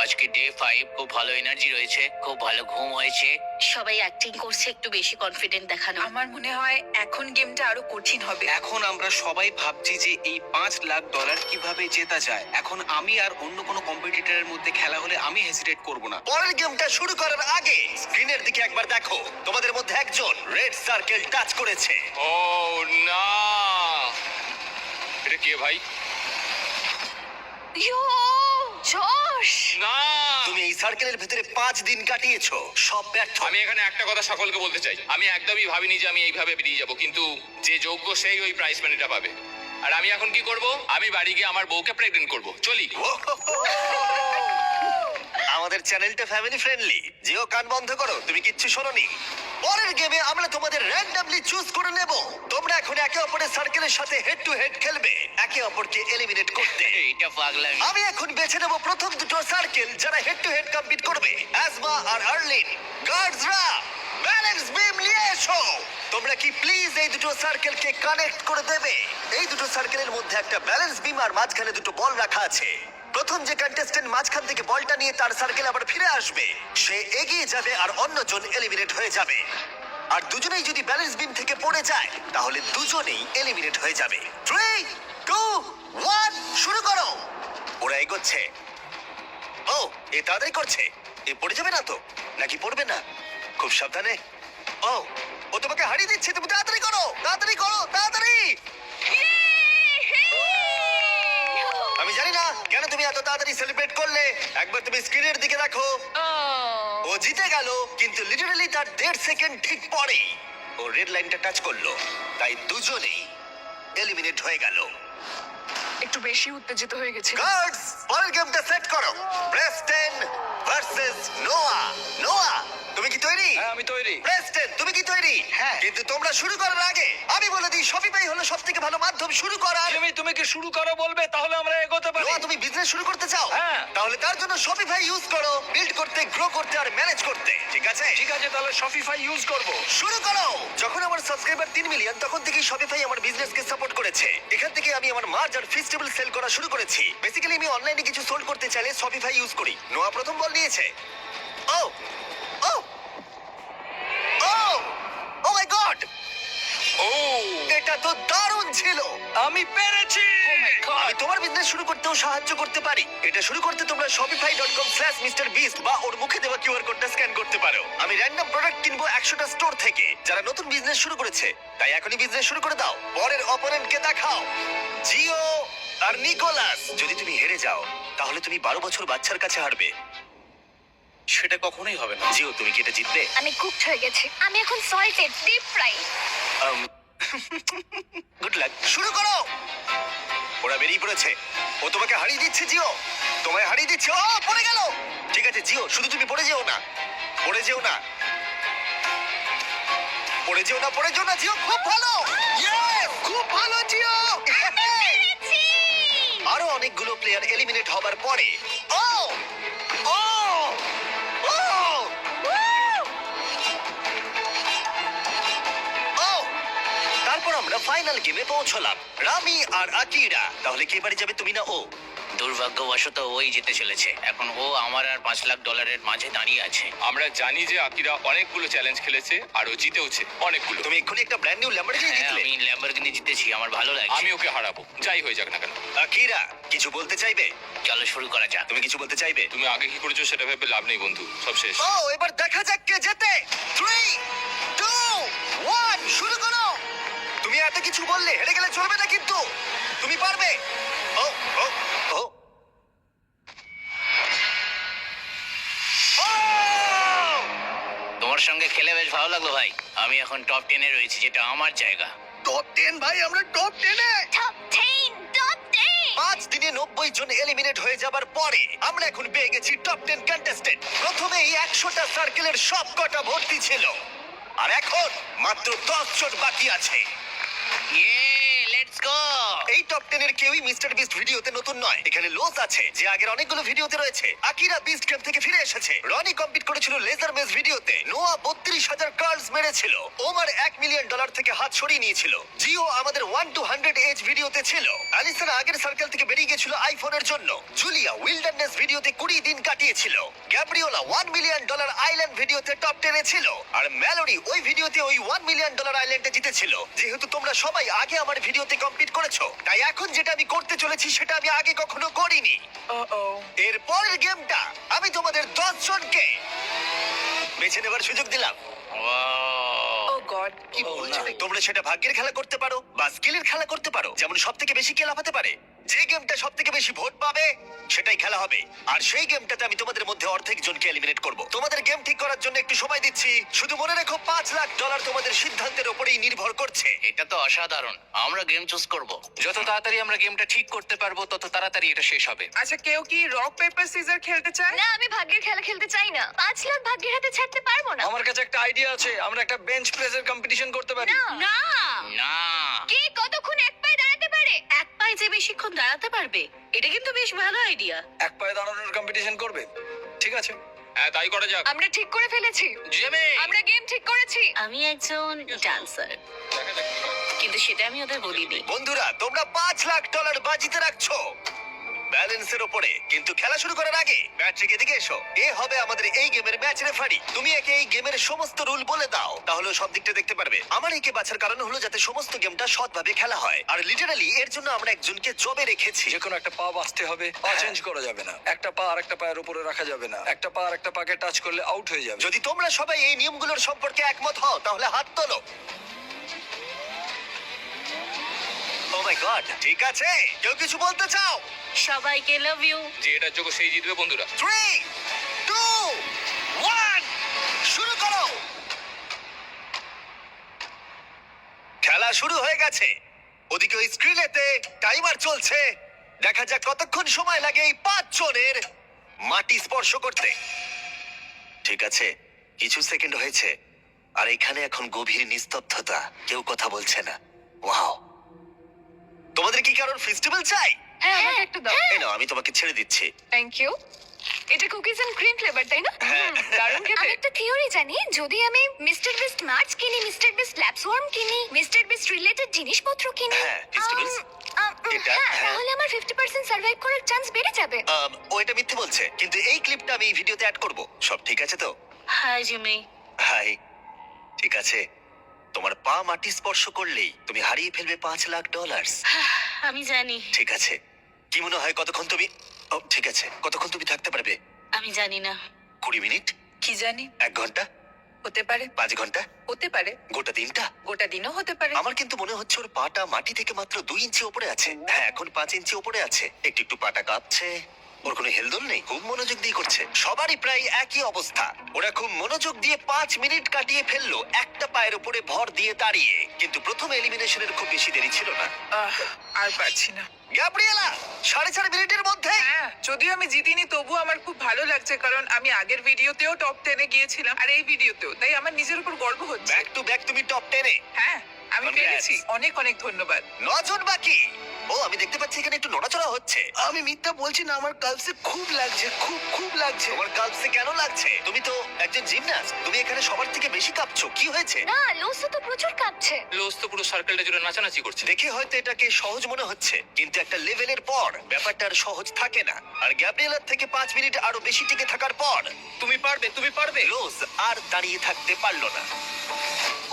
আজকে ডে 5, খুব ভালো এনার্জি রয়েছে, খুব ভালো ঘুম হয়েছে। সবাই অ্যাক্টিং করছে একটু বেশি কনফিডেন্ট দেখানো। আমার মনে হয় এখন গেমটা আরো কঠিন হবে। এখন আমরা সবাই ভাবছি যে এই $5,00,000 কিভাবে জেতা যায়। এখন আমি আর অন্য কোনো কম্পিটিটরের মধ্যে খেলা হলে আমি হেজিটেট করব না। পরের গেমটা শুরু করার আগে স্ক্রিনের দিকে একবার দেখো। তোমাদের মধ্যে একজন রেড সার্কেল টাচ করেছে। ও না, এটা কে ভাই? ইয়ো জশ! না তুমি এই সার্কেলের ভিতরে 5 দিন কাটিয়েছো, সব ব্যর্থ। আমি এখানে একটা কথা সকলকে বলতে চাই, আমি একদমই ভাবিনি যে আমি এইভাবে বেরিয়ে যাব, কিন্তু যে যোগ্য সেই ওই প্রাইজ মানিটা পাবে। আর আমি এখন কি করব? আমি বাড়ি গিয়ে আমার বউকে প্রেগনেন্ট করব। চলি। আমাদের চ্যানেলটা ফ্যামিলি ফ্রেন্ডলি। জিও, কান বন্ধ করো, তুমি কিচ্ছু শোনোনি। পরের গেমে আমরা তোমাদের র্যান্ডমলি চুজ করে নেব। তোমরা এখন একে অপরের সার্কেলের সাথে হেড টু হেড খেলবে, একে অপরকে এলিমিনেট করতে। এইটা পাগলামি। আমি এখন বেছে নেব প্রথম দুটো সার্কেল যারা হেড টু হেড কম্পিট করবে। অ্যাজমা আর আর্লিন, গার্ডসরা ব্যালেন্স বিম নিয়ে এসো। তোমরা কি প্লিজ এই দুটো সার্কেলকে কানেক্ট করে দেবে? এই দুটো সার্কেলের মধ্যে একটা ব্যালেন্স বিম আর মাঝখানে দুটো বল রাখা আছে। প্রথম যে কন্টেস্ট্যান্ট মাঝখান থেকে বলটা নিয়ে তার সার্কেল আবার ফিরে আসবে, সে এগিয়ে যাবে আর অন্যজন এলিমিনেট হয়ে যাবে। আর দুজনেই যদি ব্যালেন্স বিম থেকে পড়ে যায় তাহলে দুজনেই এলিমিনেট হয়ে যাবে। 3, 2, 1 শুরু করো। ওরা এগোচ্ছে। ও, এ তাড়াতাড়ি করছে। এ পড়ে যাবে না তো? নাকি পড়বে না? খুব সাবধানে। ও, ও তোমাকে হারিয়ে দিচ্ছে। তুমি তাড়াতাড়ি করো, তাড়াতাড়ি করো, তাড়াতাড়ি। আমি জানি না কেন তুমি এত তাড়াতাড়ি সেলিব্রেট করলে। একবার তুমি স্ক্রিনের দিকে দেখো। ও জিতে গেল, কিন্তু লিটারালি তার 1.5 সেকেন্ড ঠিক পরেই ও রেড লাইনটা টাচ করলো, তাই দুজনেই এলিমিনেট হয়ে গেল। একটু বেশি উত্তেজিত হয়ে গেছি। গার্ডস, পরের গেমটা সেট করো। প্রেস্টন ভার্সেস নোয়া। নোয়া, তুমি কি তৈরি? হ্যাঁ, আমি তৈরি। প্রেস্টন, তুমি কি তৈরি? হ্যাঁ। কিন্তু তোমরা শুরু করার আগে আমি বলে দিই, শপিফাই হলো সবথেকে ভালো মাধ্যম শুরু করার। তুমি কি শুরু করো বলবে, তাহলে আমরা এগোতে পারি। নোয়া, তুমি বিজনেস শুরু করতে চাও? হ্যাঁ। তাহলে তার জন্য শপিফাই ইউজ করো, বিল্ড করতে, গ্রো করতে আর ম্যানেজ করতে। ঠিক আছে, ঠিক আছে, তাহলে শপিফাই ইউজ করব। শুরু করো। যখন আমার সাবস্ক্রাইবার 3 মিলিয়ন, তখন থেকেই শপিফাই আমার বিজনেসকে সাপোর্ট করেছে। এখান থেকে আমি আমার মার্জ আর ফেস্টিভ্যাল সেল করা শুরু করেছি। বেসিক্যালি আমি অনলাইনে কিছু সোল্ড করতে চাইলে শপিফাই ইউজ করি। নোয়া প্রথম বল নিয়েছে। ও ও ও ও মাই গড, ও এটা তো দারুণ ছিল। আমি পেরেছি। আমি তোমার বিজনেস শুরু করতেও সাহায্য করতে পারি। এটা শুরু করতে তোমরা shopify.com/mrbeast বা ওর মুখে দেওয়া কিউআর কোডটা স্ক্যান করতে পারো। আমি র্যান্ডম প্রোডাক্ট কিনবো 100টা স্টোর থেকে যারা নতুন বিজনেস শুরু করেছে। তাই এখনই বিজনেস শুরু করে দাও। পরের অপোনেন্টকে দেখাও, জিও আর নিকোলাস। যদি তুমি হেরে যাও তাহলে তুমি 12 বছর বাচ্চার কাছে হারবে। সেটা কখনোই হবে না। জিও, তুমি কি এটা জিতবে? আমি কুকড হয়ে গেছি। আমি এখন salted deep fry. Good luck, শুরু করো। ওরা বেরিয়ে পড়েছে। ও তোমাকে হারিয়ে দিচ্ছে জিও, তোমায় হারিয়ে দিচ্ছে। ও পড়ে গেল। ঠিক আছে জিও, শুধু তুমি পড়ে যেও না, পড়ে যেও না, পড়ে যেও না, পড়ে যেও না। জিও খুব ভালো, Yes! খুব ভালো জিও। আরো অনেকগুলো প্লেয়ার এলিমিনেট হবার পরে ও ও ও ও তারপর আমরা ফাইনাল গেমে পৌঁছলাম, রামি আর আকিরা। তাহলে কে বাড়ি যাবে, তুমি না ও? দুর্ভাগ্যবশত ওই জিতে চলেছে। এখন ও আমার আর $5 লাখ মাঝে দাঁড়িয়ে আছে। আমরা জানি যে আকিরা অনেকগুলো চ্যালেঞ্জ খেলেছে আর ও জিতেওছে অনেকগুলো। তুমি এক্ষুনি একটা ব্র্যান্ড নিউ ল্যাম্বরগিনি হ্যাঁ, জিতলে। আমি ল্যাম্বরগিনি জিতেছি, আমার ভালো লাগছে। আমি ওকে হারাবো, যাই হয়ে যাক না কেন। আকিরা কিছু বলতে চাইবে? চলো শুরু করা যাক। তুমি কিছু বলতে চাইবে? তুমি আগে কি করেছো সেটা ভেবে লাভ নেই বন্ধু, সব শেষ। ও এবার দেখা যাক কে জেতে। 3, 2, 1 শুরু করো। তুমি এত কিছু বললে হেরে গেলে চলবে না, কিন্তু তুমি পারবে। ও ও ও ও! তোমার সঙ্গে খেলে বেশ ভালো লাগলো ভাই। আমি এখন টপ 10-এ রয়েছি, যেটা আমার জায়গা। টপ 10 ভাই, আমরা টপ 10 এ। Top 10 top 10। 5 দিনে 90 জন এলিমিনেট হয়ে যাবার পরে আমরা এখন পেয়ে গেছি টপ 10 কন্টেস্টেন্ট। প্রথমে এই 100টা সার্কেলের সব কটা ভর্তি ছিল, আর এখন মাত্র 10 জন বাকি আছে। Let's go. এই টপ 10 এর কেউই মিস্টার বিস্ট ভিডিওতে নতুন নয়। এখানে লোস আছে যে আগের অনেকগুলো ভিডিওতে রয়েছে। আকিরা বিস্ট গেম থেকে ফিরে এসেছে। রনি কম্পিট করেছিল লেজার মেজ ভিডিওতে। নোয়া 32,000 কার্লস মেরেছিল। ওমার $1 মিলিয়ন থেকে হাত সরিয়ে নিয়েছিল। জিও আমাদের 1 to 100 এজ ভিডিওতে ছিল। অ্যালিসন আগের সার্কেল থেকে বেরিয়ে গেছিল আইফোনের জন্য। জুলিয়া উইল্ডারনেস ভিডিওতে 20 দিন কাটিয়েছিল। গ্যাব্রিওলা $1 মিলিয়ন আইল্যান্ড ভিডিওতে টপ 10 এ ছিল। আর ম্যালোরি ওই ভিডিওতে ওই $1 মিলিয়ন আইল্যান্ডে জিতেছিল। যেহেতু তোমরা সবাই আগে আমার ভিডিওতে কমপ্লিট করেছো, তাই এখন যেটা আমি করতে চলেছি সেটা আমি আগে কখনো করিনি। এর পরের গেমটা আমি তোমাদের 10 জনকে বেছে নেবার সুযোগ দিলাম। ও গড, কি বলছো? তোমরা সেটা ভাগ্যের খেলা করতে পারো বা স্কিলের খেলা করতে পারো, যেমন সব থেকে বেশি কে লাফাতে পারে। যে গেমটা সব থেকে বেশি ভোট পাবে সেটাই খেলা হবে। আর সেই গেমটাতে আমি তোমাদের মধ্যে অর্ধেক জনকে এলিমিনেট করব। তোমাদের গেম ঠিক করার জন্য একটু সময় দিচ্ছি। শুধু মনে রেখো $5 লাখ তোমাদের সিদ্ধান্তের উপরেই নির্ভর করছে। এটা তো অসাধারণ। আমরা গেম চুজ করব। যত তাড়াতাড়ি আমরা গেমটা ঠিক করতে পারবো তত তাড়াতাড়ি এটা শেষ হবে। আচ্ছা কেউ কি রক পেপার সিজার খেলতে চায়? না, আমি ভাগ্যের খেলা খেলতে চাই না। 5 লাখ ভাগ্যের হাতে ছাড়তে পারবো না। আমার কাছে একটা আইডিয়া আছে, আমরা একটা বেঞ্চ প্রেসের কম্পিটিশন করতে পারি। না, না, কে কতক্ষণ এক পায়ে দাঁড়াতে পারে? এক পায়ে যে বেশিক্ষণ দাঁড়াতে পারবে, এটা কিন্তু বেশ ভালো আইডিয়া। এক পায়ে দাঁড়ানোর কম্পিটিশন করবে? ঠিক আছে। হ্যাঁ, তাই করা যাক। আমরা ঠিক করে ফেলেছি। জিমি, আমরা গেম ঠিক করেছি। আমি একজন ডান্সার, কিন্তু সেটা আমি ওদের বলিনি। বন্ধুরা, তোমরা $5 লাখ বাজিতে রাখছো ব্যালেন্সের উপরে। কিন্তু খেলা শুরু করার আগে প্যাট্রিক এদিকে এসো। এ হবে আমাদের এই গেমের ম্যাচ রেফারি। তুমি একে এই গেমের সমস্ত রুল বলে দাও, তাহলে ও সব দিকটা দেখতে পারবে। আমার একে বাছার কারণ হলো যাতে সমস্ত গেমটা সৎভাবে খেলা হয়। আর লিটারালি এর জন্য আমরা একজনকে জবে রেখেছি। যে কোনো একটা পা বাঁচতে হবে, পা চেঞ্জ করা যাবে না। একটা পা আর একটা পায়ের উপরে রাখা যাবে না। একটা পা আর একটা পাকে টাচ করলে আউট হয়ে যাবে। যদি তোমরা সবাই এই নিয়মগুলোর সম্পর্কে একমত হও তাহলে হাত তোলো। ও মাই গড, ঠিক আছে। কেউ কিছু বলতে চাও? সবাইকে লাভ ইউ। যে এটার যোগ্য সেই জিতবে বন্ধুরা। 3, 2, 1 শুরু করো। খেলা শুরু হয়ে গেছে। ওদিকে ওই স্ক্রিনেতে টাইমার চলছে। দেখা যাক কতক্ষণ সময় লাগে এই 5 জনের মাটি স্পর্শ করতে। ঠিক আছে, কিছু সেকেন্ড হয়েছে আর এখানে এখন গভীর নিস্তব্ধতা। কেউ কথা বলছে না। ওয়াও, তোমাদের কি কারণ ফেস্টিভ্যাল চাই? হ্যাঁ, আমাকে একটু দাও। এই নাও, আমি তোমাকে ছেড়ে দিচ্ছি। Thank you. এটা কুকিজ এন্ড ক্রিম ফ্লেভার, তাই না? হ্যাঁ। দারুণ খেতে। আমি একটা থিওরি জানি, যদি আমি মিস্টার বিস্ট মাছ কিনি, মিস্টার বিস্ট ল্যাপসওয়ার্ম কিনি, মিস্টার বিস্ট রিলেটেড জিনিসপত্র কিনি, হ্যাঁ, festivals? এটা, হ্যাঁ, হ্যাঁ। তাহলে আমার 50% সার্ভাইভ করার চান্স বেড়ে যাবে। ও এটা মিথ্যে বলছে, কিন্তু এই ক্লিপটা আমি এই ভিডিওতে অ্যাড করব। সব ঠিক আছে তো? Hi Jimmy. হাই। ঠিক আছে, তোমার পা মাটি স্পর্শ করলেই তুমি হারিয়ে ফেলবে $5 লাখ। আমি জানি। ঠিক আছে, কি মনে হয় কতক্ষণ তুমি ঠিক আছে, কতক্ষণ তুমি থাকতে পারবে? আমি জানি না। 20 মিনিট, কি জানি, 1 ঘন্টা, হতে পারে, 5 ঘন্টা, হতে পারে, গোটা দিনটা? গোটা দিনও হতে পারে। আমার কিন্তু মনে হচ্ছে ওর পাটা মাটি থেকে মাত্র 2 ইঞ্চি উপরে আছে। হ্যাঁ, এখন 5 ইঞ্চি উপরে আছে। একটু একটু পাটা কাঁপছে। ওর কোনো হেলদোল নেই, খুব মনোযোগ দিয়ে করছে। সবারই প্রায় একই অবস্থা। ওরা খুব মনোযোগ দিয়ে 5 মিনিট কাটিয়ে ফেললো একটা পায়ের উপরে ভর দিয়ে দাঁড়িয়ে। কিন্তু প্রথম এলিমিনেশনের খুব বেশি দেরি ছিল না। আর পারছি না। গ্যাব্রিয়েলা 4.5 মিনিটের মধ্যে। হ্যাঁ, যদিও আমি জিতিনি তবু আমার খুব ভালো লাগছে, কারণ আমি আগের ভিডিওতেও টপ 10-এ গিয়েছিলাম আর এই ভিডিওতেও, তাই আমার নিজের উপর গর্ব হচ্ছে। ব্যাক টু ব্যাক তুমি টপ 10-এ। হ্যাঁ, আমি Congrats. পেরেছি। অনেক অনেক ধন্যবাদ। 9 জন বাকি। ও, আমি দেখতে পাচ্ছি এখানে একটু নড়াচড়া হচ্ছে। আমি মিথ্যা বলছি না, আমার কালসে খুব লাগছে, খুব খুব লাগছে। তোমার কালসে কেন লাগছে? তুমি তো একজন জিমন্যাস্ট। তুমি এখানে সবার থেকে বেশি কাঁপছো। কি হয়েছে? না, লোসো তো প্রচুর কাঁপছে। লোস তো পুরো সার্কেলটা জুড়ে নাচানাচি করছে। দেখে হয়তো এটাকে সহজ মনে হচ্ছে, কিন্তু একটা লেভেলের পর ব্যাপারটা আর সহজ থাকে না। আর গ্যাব্রিয়েলার থেকে 5 মিনিট আরো বেশি টিকে থাকার পর তুমি পারবে, তুমি পারবে। রোজ আর দাঁড়িয়ে থাকতে পারলো না।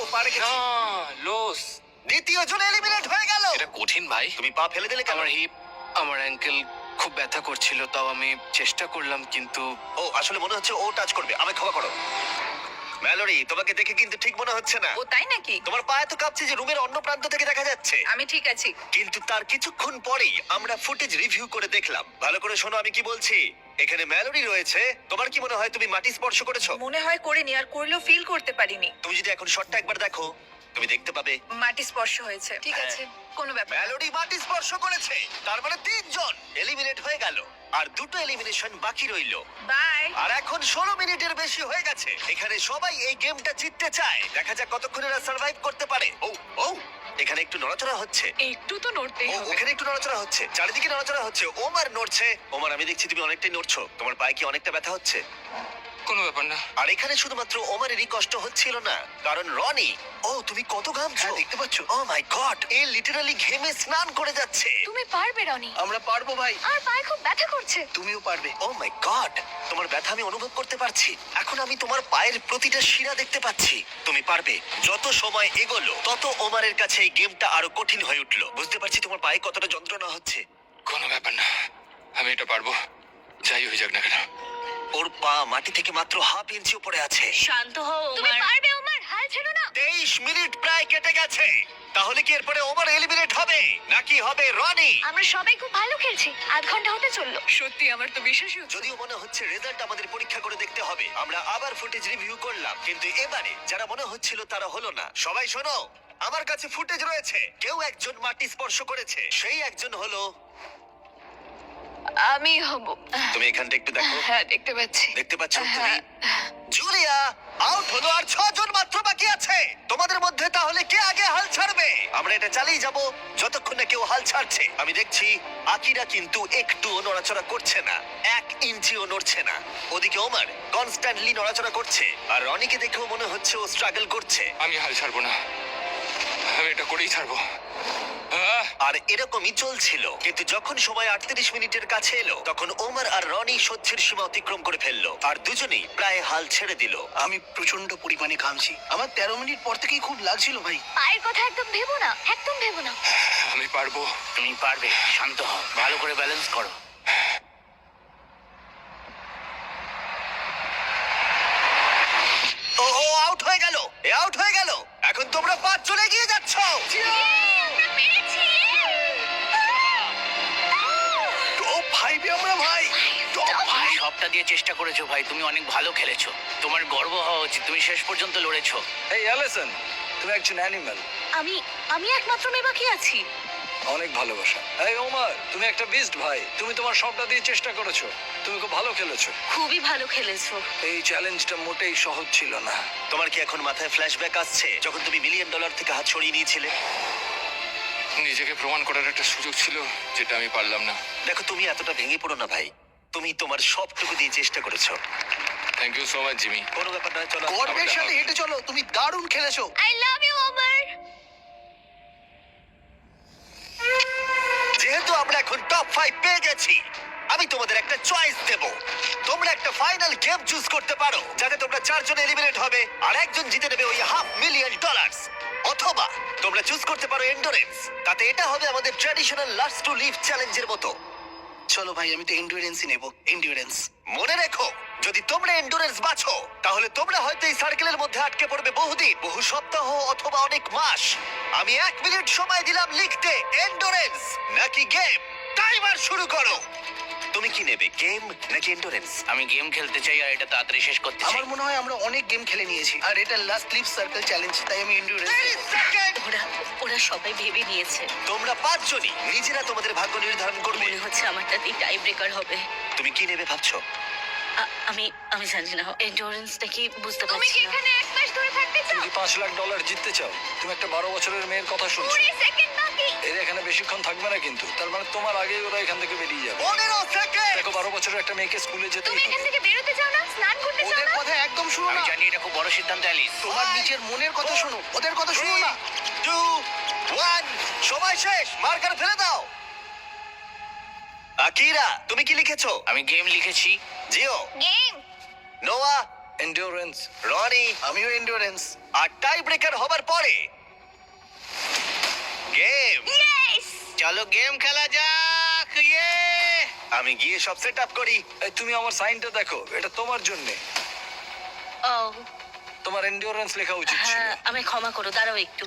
ও পারে গেছে। না, লোস। দ্বিতীয় জন এলিমিনেট হয়ে গেল। এটা কঠিন ভাই। তুমি পা ফেলে দিলে কেন? আমার হিপ, আমার অ্যাঙ্কেল খুব ব্যথা করছিল, তাও আমি চেষ্টা করলাম, কিন্তু ও, আসলে মনে হচ্ছে ও টাচ করবে। আমায় ক্ষমা করো। ম্যালোরি, তোমাকে দেখে কিন্তু ঠিক মনে হচ্ছে না। ও তাই নাকি? তোমার পা এত কাঁপছে যে রুমের অন্য প্রান্ত থেকে দেখা যাচ্ছে। আমি ঠিক আছি। কিন্তু তার কিছুক্ষণ পরেই আমরা ফুটেজ রিভিউ করে দেখলাম। ভালো করে শোনো আমি কি বলছি। এখানে ম্যালোরি রয়েছে। তোমার কি মনে হয় তুমি মাটি স্পর্শ করেছো? মনে হয় করিনি, আর করলেও ফিল করতে পারিনি। তুমি যদি এখন শটটা একবার দেখো, তুমি দেখতে পাবে মাটি স্পর্শ হয়েছে। ঠিক হ্যাঁ। আছে, কোনো ব্যাপার না। ম্যালোরি মাটি স্পর্শ করেছে। তার মানে 3 জন এলিমিনেট হয়ে গেল আর 2টো এলিমিনেশন বাকি রইলো। বাই। আর এখন 16 মিনিটের বেশি হয়ে গেছে। এখানে সবাই এই গেমটা জিততে চায়। দেখা যাক কতক্ষণ এরা সার্ভাইভ করতে পারে। ও ও, এখানে একটু নড়াচড়া হচ্ছে। একটু তো নড়তেই ও, হবে। ওখানে একটু নড়াচড়া হচ্ছে। চারিদিকে নড়াচড়া হচ্ছে। ওমার নড়ছে। ওমার, আমি দেখছি তুমি অনেকটাই নড়ছো। তোমার পায়ে কি অনেকটা ব্যথা হচ্ছে? কোনো ব্যাপার না। আর এখানে শুধুমাত্র ওমারেরই কষ্ট হচ্ছিল না, কারণ রনি, ও তুমি কত ঘামছো। হ্যাঁ, দেখতে পাচ্ছ? ও মাই গড, এ লিটারালি ঘেমে স্নান করে যাচ্ছে। তুমি পারবে রনি। আমরা পারবো ভাই, আর পায়ে খুব ব্যথা করছে। তুমিও পারবে। ও মাই গড, তোমার ব্যথা আমি অনুভব করতে পারছি। এখন আমি তোমার পায়ের প্রতিটা শিরা দেখতে পাচ্ছি। তুমি পারবে। যত সময় এগোলো তত ওমারের কাছে এই গেমটা আরো কঠিন হয়ে উঠলো। বুঝতে পারছি তোমার পায়ে কতটা যন্ত্রণা হচ্ছে। কোনো ব্যাপার না, আমি এটা পারবো, যাই হয়ে যাক না কেন। ওর পা মাটি থেকে মাত্র হাফ ইঞ্চি উপরে আছে। শান্ত হও তুমি ওমার। পারবে ওমার, হাল ছেড়ো না। 23 মিনিট প্রায় কেটে গেছে। তাহলে কি এরপরে ওভার এলিমিনেট হবে নাকি হবে রনি? আমরা সবাই খুব ভালো খেলছি, আধ ঘন্টা হতে চললো। সত্যি আমার তো বিশ্বাসই হচ্ছে না। যদিও মনে হচ্ছে রেজাল্ট আমাদের পরীক্ষা করে দেখতে হবে, আমরা আবার ফুটেজ রিভিউ করলাম, কিন্তু এবারে যারা মনে হচ্ছিল তারা হলো না। সবাই শোনো, আমার কাছে ফুটেজ রয়েছে। কেউ একজন মাটি স্পর্শ করেছে, সেই একজন হলো আমি হব। তুমি। এখানটা একটু দেখো। হ্যাঁ, দেখতে পাচ্ছি। দেখতে পাচ্ছ তুমি? জুলিয়া আউট হলো, আর 6 জন মাত্র বাকি আছে। তোমাদের মধ্যে তাহলে কে আগে হাল ছাড়বে? আমরা এটা চালিয়ে যাব যতক্ষণ না কেউ হাল ছাড়ছে। আমি দেখছি আকিরা কিন্তু একটুও নড়াচড়া করছে না, 1 ইঞ্চিও নড়ছে না। ওদিকে ওমার কনস্ট্যান্টলি নড়াচড়া করছে, আর রনিকে দেখেও মনে হচ্ছে ও স্ট্রাগল করছে। আমি হাল ছাড়বো না, আমি এটা করেই ছাড়বো। আর এরকমই চলছিল, কিন্তু যখন সময় 38 মিনিটের কাছে এলো, তখন ওমার আর রনি সহ্যের সীমা অতিক্রম করে ফেললো, আর দুজনেই প্রায় হাল ছেড়ে দিল। আমি প্রচন্ড পরিমাণে ঘামছি, আমার 13 মিনিট পর থেকেই খুব লাগছিল ভাই। পায়ের কথা একদম ভেবো না, একদম ভেবো না। আমি পারবো। তুমি পারবে, শান্ত হও, ভালো করে ব্যালেন্স করো। ও আউট হয়ে গেল, এ আউট হয়ে গেল। এখন তোমরা 5 জন এগিয়ে যাচ্ছ। আমরা পেরেছি! টপ 5 এ আমরা ভাই, টপ 5। সবটা দিয়ে চেষ্টা করেছো ভাই, তুমি অনেক ভালো খেলেছো। তোমার গর্ব হওয়া উচিত, তুমি শেষ পর্যন্ত লড়েছো। এই অ্যালিসন, তুমি একজন অ্যানিম্যাল। আমি একমাত্র মেয়ে বাকি আছি। অনেক ভালোবাসা। এই ওমার, তুমি একটা বিস্ট ভাই। তুমি তোমার সবটা দিয়ে চেষ্টা করেছো, তুমি খুব ভালো খেলেছো। খুবই ভালো খেলেছো। এই চ্যালেঞ্জটা মোটেই সহজ ছিল না। তোমার কি এখন মাথায় ফ্ল্যাশব্যাক আসছে যখন তুমি $1 মিলিয়ন থেকে হাত ছড়িয়ে নিয়েছিলে? নিজেকে প্রমাণ করার একটা সুযোগ ছিল, যেটা আমি পারলাম না। দেখো, তুমি এতটা ভেঙে পড়ো না ভাই, তুমি তোমার সবটুকু দিয়ে চেষ্টা করেছো। Thank you so much Jimmy. কোনো ব্যাপার নয়, চলো। গর্বের সাথে হেঁটে চলো, তুমি দারুণ খেলেছো। I love you, Omar. যেহেতু আমরা এখন টপ 5 পেয়ে গেছি, আমি তোমাদের একটা চয়েস দেব। তোমরা একটা ফাইনাল গেম চুজ করতে পারো, যাতে তোমরা 4 জন এলিমিনেট হবে আর একজন জিতে নেবে ওই $500,000 মিলিয়ন। অথবা তোমরা চুজ করতে পারো এন্ডুরেন্স, তাতে এটা হবে আমাদের ট্র্যাডিশনাল লাস্ট টু লিভ চ্যালেঞ্জের মতো। চলো ভাই, আমি তো এন্ডুরেন্সই নেব, এন্ডুরেন্স। মনে রেখো, যদি তোমরা এন্ডুরেন্স বাছো, তাহলে তোমরা হয়তো এই সার্কেলের মধ্যে আটকে পড়বে বহুদিন, বহু সপ্তাহ অথবা অনেক মাস। আমি 1 মিনিট সময় দিলাম লিখতে এন্ডুরেন্স নাকি গেম। টাইমার শুরু করো। তুমি কি নেবে, গেম নাকি এন্ডুরেন্স? আমি গেম খেলতে চাই আর এটা তাড়াতাড়ি শেষ করতে চাই। আমার মনে হয় আমরা অনেক গেম খেলে নিয়েছি, আর এটা লাস্ট লিভ সার্কেল চ্যালেঞ্জ, তাই আমি এন্ডুরেন্স। 30 সেকেন্ড। ওরা সবাই ভেবে নিয়েছে। তোমরা 5 জনই নিজেরা তোমাদের ভাগ্য নির্ধারণ করবে। মনে হচ্ছে আমারটাতেই টাই ব্রেকার হবে। তুমি কি নেবে ভাবছো? আমি জানি না, এন্ডুরেন্সটা কি বুঝতে তুমি পারছি কি না। এখানে 1 মাস ধরে থাকতে চাও? তুমি কি $5 লাখ জিততে চাও? তুমি একটা 12 বছরের মেয়ের কথা শুনছো। 20 সেকেন্ড বাকি। এরা এখানে বেশিক্ষণ থাকবে না কিন্তু, তার মানে তোমার আগেই ওরা এখান থেকে বেরিয়ে যাবে। 15 সেকেন্ড। দেখো, 12 বছরের একটা মেয়েকে স্কুলে যেতেই তুমি এখান হবে। থেকে বেরোতে চাও না? স্নান করতে চাও ওদের না? কথা একদম শুনো আমি না, জানি এটা খুব বড় সিদ্ধান্ত, অ্যালিস। তোমার নিজের মনের কথা শোনো, ওদের কথা শুনো না। 3, 2, 1, সময় শেষ। মার্কার ফেলে দাও। আকিরা, তুমি কি লিখেছো? আমি গেম লিখেছি। জিও, গেম। নোয়া, এন্ডিওরেন্স। রনি, আমিও এন্ডুরেন্স। আর টাই ব্রেকার হবার পরে গেম। ইয়েস! চলো গেম খেলা যাক। ইয়ে! আমি গিয়ে সব সেট আপ করি। এই তুমি আমার সাইনটা দেখো, এটা তোমার জন্য। ও তোমার এন্ডিওরেন্স লেখা উচিত ছিল। হ্যাঁ, আমি ক্ষমা করো, দাঁড়াও একটু।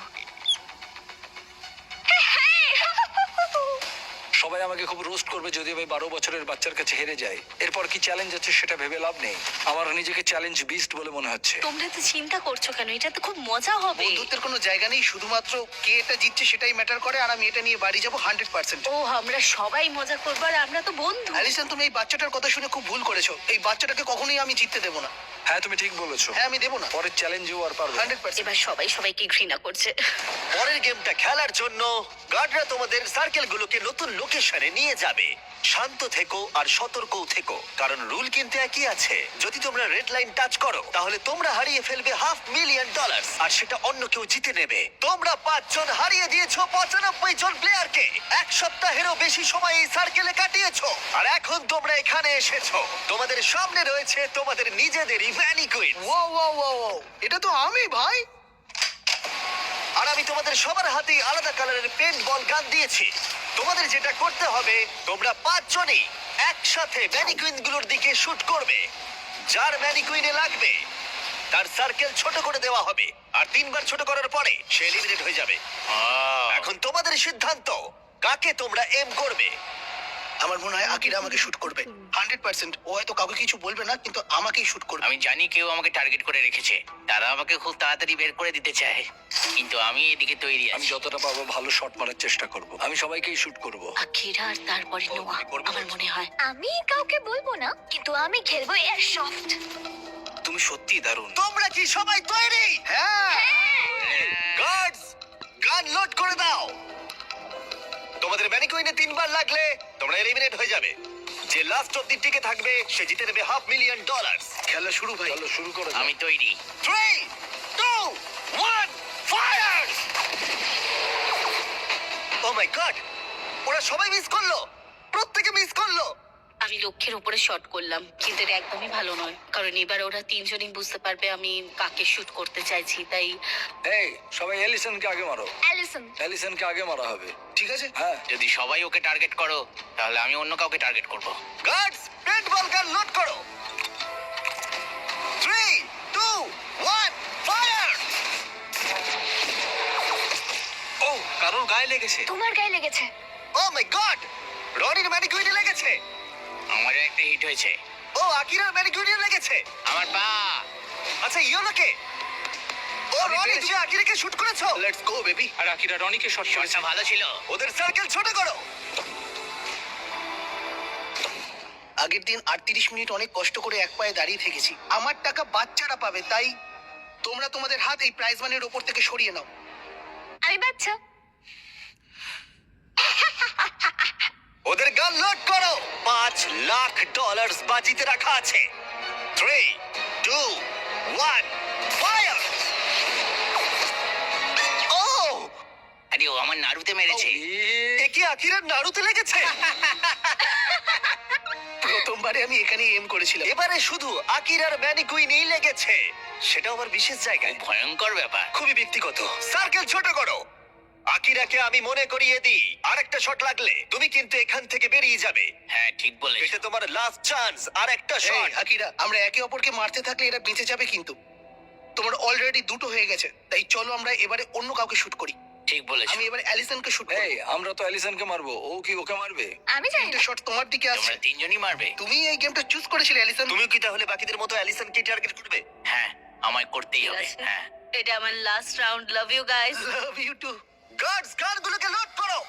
সবাই আমাকে খুব রোস্ট করবে যদি আমি 12 বছরের বাচ্চার কাছে হেরে যাই। এরপর কি চ্যালেঞ্জ আছে সেটা ভেবে লাভ নেই। আমার নিজেকে চ্যালেঞ্জ বিস্ট বলে মনে হচ্ছে। তোমরা তো চিন্তা করছো কেন? এটা তো খুব মজা হবে। বন্ধুত্বের কোনো জায়গা নেই, শুধুমাত্র কে এটা জিতছে সেটাই ম্যাটার করে, আর আমি এটা নিয়ে বাড়ি যাবো 100%। ও, আমরা সবাই মজা করবো আর আমরা তো বন্ধু। অ্যালিসন, তুমি এই বাচ্চাটার কথা শুনে খুব ভুল করেছো। এই বাচ্চাটাকে কখনোই আমি জিততে দেবো না। হ্যাঁ, তুমি ঠিক বলেছো। হ্যাঁ, আমি দেবো না, পরের চ্যালেঞ্জেও আর পারবে না। 100%। এবার সবাই সবাইকে ঘৃণা করছে। পরের গেমটা খেলার জন্য গার্ডরা তোমাদের সার্কেলগুলোকে নতুন লোকেশনে নিয়ে যাবে। শান্ত থেকো আর সতর্কও থেকো, কারণ রুল কিন্তু একই আছে। যদি তোমরা রেড লাইন টাচ করো, তাহলে তোমরা হারিয়ে ফেলবে $500,000 মিলিয়ন, আর সেটা অন্য কেউ জিতে নেবে। তোমরা 5 জন হারিয়ে দিয়েছো 95 জন প্লেয়ারকে। 1 সপ্তাহেরও বেশি সময় এই সার্কেলে কাটিয়েছো, আর এখন তোমরা এখানে এসেছো। তোমাদের সামনে রয়েছে তোমাদের নিজেদেরই ম্যানিকুইন। ও ও ও ও, এটা তো আমি ভাই। আর আমি তোমাদের সবার হাতেই আলাদা কালারের পেন্ট বল গান দিয়েছি। তোমাদের যেটা করতে হবে, তোমরা 5 জনই একসাথে ম্যানিকুইন গুলোর দিকে শুট করবে। যার ম্যানিকুইনে লাগবে তার সার্কেল ছোট করে দেওয়া হবে, আর 3 বার ছোট করার পরে সে এলিমিনেট হয়ে যাবে। এখন তোমাদের সিদ্ধান্ত, কাকে তোমরা এম করবে। আমার মনে হয় আকিরা আমাকে শুট করবে 100%। ও হয়তো কাউকে কিছু বলবে না, কিন্তু আমাকেই শুট করবে। আমি জানি কেউ আমাকে টার্গেট করে রেখেছে, তারা আমাকে খুব তাড়াতাড়ি বের করে দিতে চায়, কিন্তু আমি এদিকে তৈরি আমি আছি। যতটা পারবো ভালো শট মারার চেষ্টা করব। আমি সবাইকেই শুট করব। আখিরা আর তারপরে নোয়া আমার মনে হয়। আমি কাউকে বলবো না, কিন্তু আমি খেলবো এয়ার সফট। তুমি সত্যি দারুণ। তোমরা কি সবাই তৈরি? হ্যাঁ, গার্ডস, গান লোড করে দাও। তোমাদের ম্যানিকুইনে 3 বার লাগলে তোমরা এলিমিনেট হয়ে যাবে। যে লাস্ট অব্দি টিকে থাকবে সে জিতে নেবে $500,000। খেলা শুরু ভাই। চলো শুরু করো। আমি তৈরি। 3, 2, 1, ফায়ার! ও মাই গড, ওরা সবাই মিস করলো, প্রত্যেকে মিস করলো। আমি লক্ষ্যের উপরে শট করলাম, কিন্তু এটা একদমই ভালো নয়, কারণ এবার ওরা তিনজনই বুঝতে পারবে আমি কাকে শুট করতে চাইছি। তাই এই সবাই এলিসনকে আগে মারো। অ্যালিসন, এলিসনকে আগে মারা হবে। ঠিক আছে, হ্যাঁ, যদি সবাই ওকে টার্গেট করো তাহলে আমি অন্য কাউকে টার্গেট করব। গার্ডস, পেন্টবল গান লোড করো। 3, 2, 1, ফায়ার! ও, কারোর গায়ে লেগেছে। তোমার গায়ে লেগেছে। ও মাই গড, রনির ম্যানিকুইনে লেগেছে। আমারও একটা হিট হয়েছে। ও আকিরার ম্যানিকুইনে লেগেছে। আমার পা। আচ্ছা ইয়োনাকে। ও রনি, তুমি আকিরাকে শুট করেছো। Let's go baby. আর আকিরা রনিকে শট শটটা ভালো ছিল। ওদের সার্কেল ছোট করো। আগের দিন 38 মিনিট অনেক কষ্ট করে এক পায়ে দাঁড়িয়ে থেকেছি। আমার টাকা বাচ্চারা পাবে, তাই তোমরা তোমাদের হাত এই প্রাইজ মানির ওপর থেকে সরিয়ে নাও। আমি বাচ্চা। ওদের গান লোড করো। $5,00,000 বাজিতে রাখা আছে। 3, 2, 1, ফায়ার! ও, আরে ও আমার নাড়ুতে মেরেছে। এ কি আকিরার নাড়ুতে লেগেছে? প্রথমবারে আমি এখানেই এম করেছিলাম। এবারে শুধু আকিরার ম্যানিকুইনেই লেগেছে, সেটাও আবার বিশেষ জায়গায়। ভয়ঙ্কর ব্যাপার। খুবই ব্যক্তিগত। সার্কেল ছোট করো। আকিরাকে আমি মনে করিয়ে দিই, আরেকটা শট লাগলে তুমি কিন্তু এখান থেকে বেরিয়ে যাবে। হ্যাঁ ঠিক বলেছো। এটা তোমার লাস্ট চান্স, আর একটা এই, শট। আকিরা, আমরা একে অপরকে মারতে থাকলে এরা বেঁচে যাবে, কিন্তু তোমার অলরেডি দুটো হয়ে গেছে। তাই চলো আমরা এবারে অন্য কাউকে শুট করি। ঠিক বলেছো। আমি এবারে অ্যালিসনকে শুট করি। এই আমরা তো এলিসনকে মারবো, ও কি ওকে মারবে? আমি জানি তিনটে না। শট তোমার দিকে আসছে। তোমরা তিনজনই মারবে। তুমি এই গেমটা চুজ করেছিলে অ্যালিসন। তুমিও কি তাহলে বাকিদের মতো অ্যালিসনকে টার্গেট করবে? হ্যাঁ আমায় করতেই ঠিক হবে। আছে। হ্যাঁ এটা আমার last round. Love you guys. Love you too. Guards, গানগুলোকে লোড করো।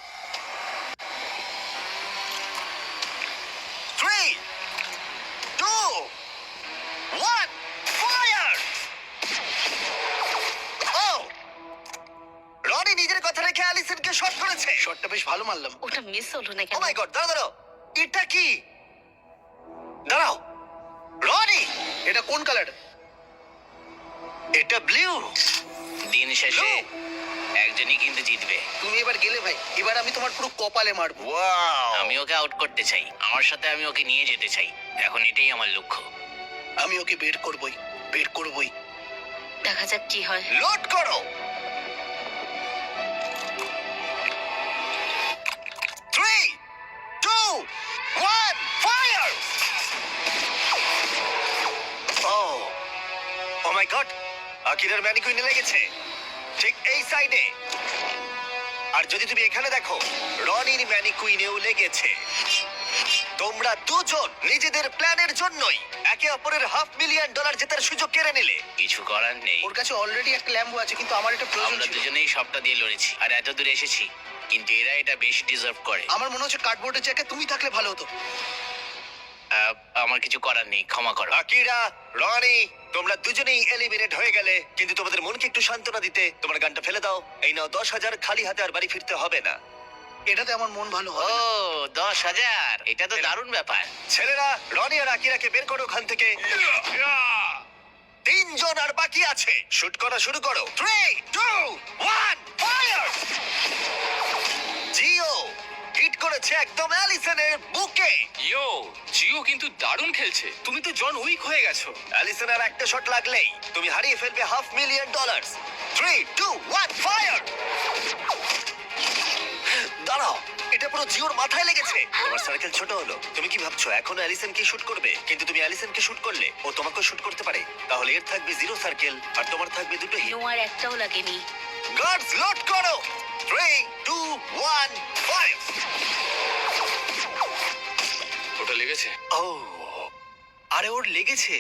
3, 2, 1, ফায়ার! ও, রনি নিজের কথা রেখে অ্যালিসনকে শট করেছে। শটটা বেশ ভালো মারলাম। ওটা মিস হলো না ও কেন? মাই গড, দাঁড়াও দাঁড়াও, এটা কি? দাঁড়াও, রনি, এটা কোন কালার? এটা ব্লু। দিন শেষে একজনই কিন্তু জিতবে। তুমি এবার গেলে ভাই, এবার আমি তোমার পুরো কপালে মারবো। ওয়াও, আমি ওকে আউট করতে চাই, আমার সাথে আমি ওকে নিয়ে যেতে চাই। এখন এটাই আমার লক্ষ্য। আমি ওকে বের করবই, বের করবই। দেখা যাক কি হয়। লোড করো। 3, 2, 1, ফায়ার! ও মাই গড, আকিরার ম্যানিকুইনে লেগেছে, ঠিক এই সাইডে। আর যদি তুমি এখানে দেখো, রনির ম্যানিকুইনেও লেগেছে। তোমরা দুজন নিজেদের প্ল্যানের জন্যই একে অপরের $500,000 জেতার সুযোগ কেড়ে নিলে। কিছু করার নেই। ওর কাছে অলরেডি একটা ল্যাম্বো আছে, কিন্তু আমার এটা প্রয়োজন আমরা ছিল। দুজনেই সবটা দিয়ে লড়েছি আর এত দূর এসেছি, কিন্তু এরা এটা বেশি ডিজার্ভ করে। আমার মনে হচ্ছে কার্ডবোর্ডের জায়গায় তুমি থাকলে ভালো হতো। আমার কিছু করার নেই, ক্ষমা করো। আকিরা, রনি, তোমরা দুজনেই এলিমিনেট হয়ে গেলে, কিন্তু তোমাদের মনকে একটু সান্ত্বনা দিতে তোমার গানটা ফেলে দাও। এই নাও 10,000, খালি হাতে আর বাড়ি ফিরতে হবে না। এটাতে আমার মন ভালো ও হবে না। 10,000, এটা তো দারুণ ব্যাপার। ছেলেরা, রনি আর আকিরাকে বের করো ওখান থেকে। 3 জন আর বাকি আছে, শুট করা শুরু করো। 3, 2, 1, ফায়ার! জিও হিট করেছে একদম অ্যালিসনের বুকে। ইয়ো, জিও কিন্তু দারুণ খেলছে। তুমি তো জন উইক হয়ে গেছো। অ্যালিসনের একটা শট লাগলেই তুমি হারিয়ে ফেলবে $500,000। 3, 2, 1, ফায়ার! দাঁড়াও, এটা পুরো জিওর মাথায় লেগেছে। তোমার সার্কেল ছোট হলো। তুমি কি ভাবছো এখনো অ্যালিসনকে শুট করবে? কিন্তু তুমি অ্যালিসনকে শুট করলে ও তোমাকেও শুট করতে পারে। তাহলে এর থাকবে 0 সার্কেল আর তোমার থাকবে 2টো হিট। নোয়ার একটাও লাগেনি। গার্ডস লোড করো। 3 2 1 ফায়ার। ওটা লেগেছে। ও আরে ওর লেগেছে।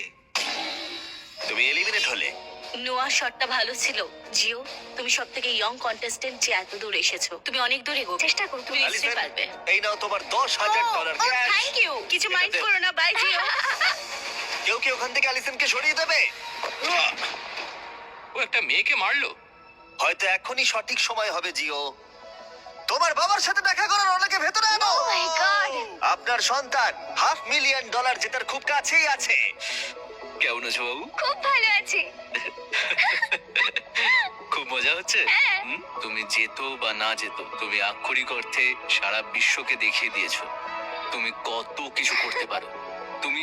তুমি এলিমিনেট হলে। নোয়ার শটটা ভালো ছিল। জিও, তুমি সব থেকে ইয়ং কন্টেস্টেন্ট যে এত দূর এসেছো। তুমি অনেক দূর এগো। চেষ্টা করো। তুমি নিশ্চয়ই অ্যালিসন, পারবে। এই নাও তোমার $10,000 ক্যাশ। Thank you. কিছু মাইন্ড করো না। বাই জিও। কেউ কি ওখান থেকে অ্যালিসনকে সরিয়ে দেবে? ও একটা মেয়েকে মারলো। হয়তো এখনই সঠিক সময় হবে জিও। তোমার বাবার সাথে দেখা করার ওনাকে ভেতরে আনো। ও মাই গড। আপনার সন্তান $500,000 জেতার খুব কাছেই আছে। কেমন আছো বাবু? খুব ভালো আছি। খুব মজা হচ্ছে। হ্যাঁ। তুমি যেতো বা না যেতো, তুমি আক্ষরিক অর্থে সারা বিশ্বকে দেখিয়ে দিয়েছো তুমি কত কিছু করতে পারো। তুমি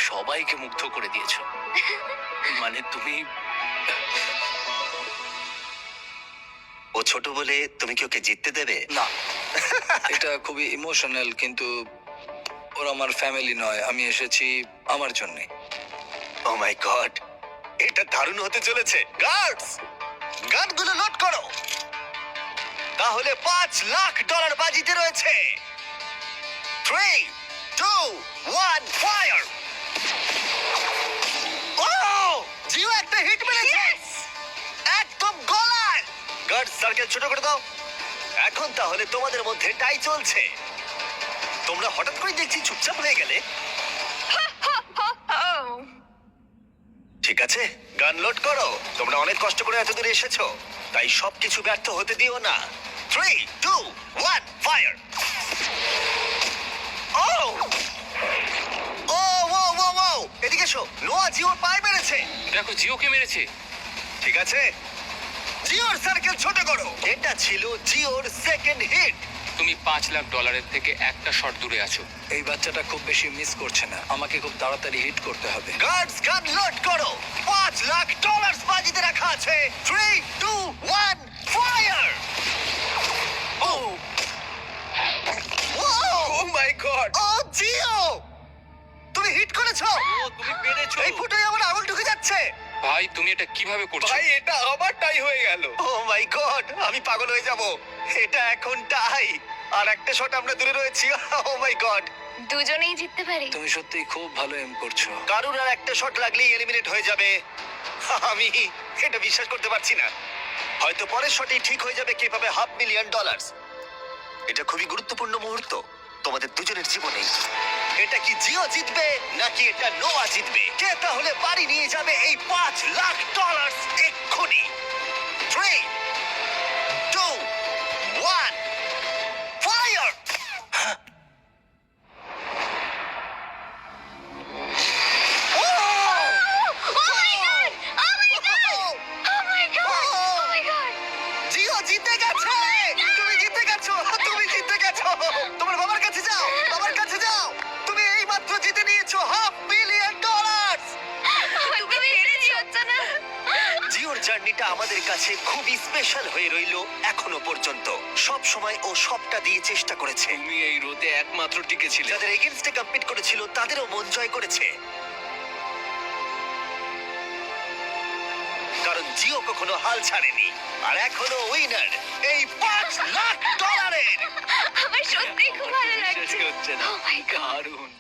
সবাইকে মুগ্ধ করে দিয়েছো। মানে তুমি ও ছোট বলে তুমি কি ওকে জিততে দেবে? না, এটা খুবই ইমোশনাল, কিন্তু ওরা আমার ফ্যামিলি নয়। আমি এসেছি আমার জন্যে। ও মাই গড, এটা দারুণ হতে চলেছে। গার্ডস, গানগুলো লোড করো। তাহলে $5,00,000 বাজিতে রয়েছে। 3 2 1 ফায়ার। ও জিও একটা হিট মেরেছে। একদম গলায়। গার্ডস সার্কেল ছোট করে দাও। এখন তাহলে তোমাদের মধ্যে টাই চলছে। তোমরা হঠাৎ করে দেখছি চুপচাপ হয়ে গেলে। ঠিক আছে, গান লোড করো। তোমরা অনেক কষ্ট করে এত দূরে এসেছো, তাই সবকিছু ব্যর্থ হতে দিও না। 3 2 1 ফায়ার। ও ও ও ও ও এদিকে এসো। নোয়া জিওর পায়ে মেরেছে। দেখো জিওকে মেরেছে। ঠিক আছে, জিওর সার্কেল ছোট করো। এটা ছিল জিওর সেকেন্ড হিট। তুমি $5,00,000 থেকে একটা শট দূরে আছো। এই বাচ্চাটা খুব বেশি মিস করছে না। আমাকে খুব তাড়াতাড়ি হিট করতে হবে। গার্ডস গান লোড করো। $5,00,000 বাজিতে রাখা আছে। 3 2 1 ফায়ার। ও ও মাই গড। ও জিও, তুমি হিট করেছো। তুমি পেরেছো। এই ফুটোয় আমার আঙুল ঢুকে যাচ্ছে। ভাই তুমি এটা কিভাবে করছো? এটা আবার টাই হয়ে গেল। ও মাই গড, আমি পাগল হয়ে যাব। এটা এখন টাই, আর একটা শট আমরা দূরে রয়েছি। ও মাই গড, দুজনেই জিততে পারি। তুমি সত্যিই খুব ভালো এম করছো। কারুর আর একটা শট লাগলেই এলিমিনেট হয়ে যাবে। আমি এটা বিশ্বাস করতে পারছি না। হয়তো পরের শটেই ঠিক হয়ে যাবে কে পাবে $500,000। এটা খুবই গুরুত্বপূর্ণ মুহূর্ত তোমাদের দুজনের জীবনে। এটা কি জিও জিতবে নাকি এটা নোয়া জিতবে? কে তাহলে বাড়ি নিয়ে যাবে এই $5,00,000 এক্ষুনি? 3 2 1 ফায়ার। জিও জিতে গেছে। তুমি জিতে গেছো, তুমি জিতে গেছো। তোমার বাবার কাছে যাও, বাবার কাছে যাও। তুমি এইমাত্র জিতে নিয়েছো $500,000। তুমি পেরেছো না? জিওর জার্নিটা আমাদের কাছে খুবই স্পেশাল হয়ে রইলো এখনো পর্যন্ত। সব সময় ও সবটা দিয়ে চেষ্টা করেছে। তুমি এই রোদে একমাত্র টিকেছিলে। যাদের এগেইনস্টে কম্পিট করেছিল তাদেরও মন জয় করেছে। কারণ জিও কখনো হাল ছাড়েনি, আর এখনো উইনার এই $5,00,000। আমার সত্যি খুব ভালো লাগছে। বিশ্বাসই হচ্ছে না। Oh my God. দারুণ।